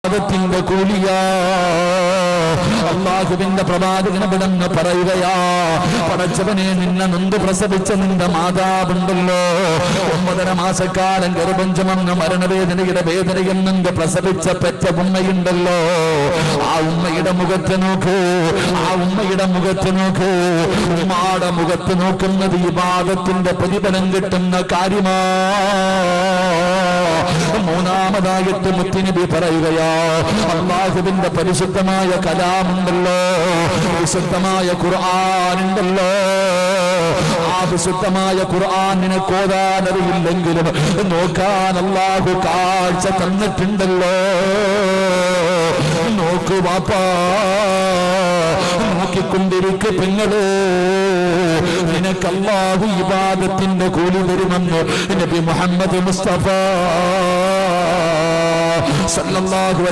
ത്തിന്റെ കൂലിയാ. അല്ലാഹുവിന്റെ പ്രവാചകൻ ഇവിടെന്ന് പറയുകയാ, പടച്ചവനെ നിന്നെ നൊന്ത് പ്രസവിച്ച നിന്റെ മാതാവുണ്ടല്ലോ, 9.5 മാസക്കാലം ഗർഭം ചുമന്ന് മരണവേദനയുടെ വേദനയിൽ നിന്ന് പ്രസവിച്ച പെറ്റ ഉമ്മയുണ്ടല്ലോ, ആ ഉമ്മയുടെ മുഖത്ത് നോക്കൂ, ആ ഉമ്മയുടെ മുഖത്ത് നോക്കൂ. ഉമ്മാടെ മുഖത്ത് നോക്കുന്നത് ഇബാദത്തിന്റെ പ്രതിഫലം കിട്ടുന്ന കാര്യമാ. മൂന്നാമതായിട്ട് മുത്തുനബി പറയുകയാ, അല്ലാഹുവിന്റെ പരിശുദ്ധമായ കലാമുണ്ടല്ലോ, വിശുദ്ധമായ ഖുർആനുണ്ടല്ലോ, ആ വിശുദ്ധമായ ഖുർആൻ നിനക്ക് ഓതാനറിയില്ലെങ്കിലും നോക്കാൻ അല്ലാഹു കാഴ്ച തന്നിട്ടുണ്ടല്ലോ. നോക്കൂ വാപ്പാ, നോക്കിക്കൊണ്ടിരിക്കു പെങ്ങളെ, നിനക്ക് അല്ലാഹു ഇബാദത്തിന്റെ കൂലി തരുമെന്ന് നബി മുഹമ്മദ് മുസ്തഫ സല്ലല്ലാഹു അലൈഹി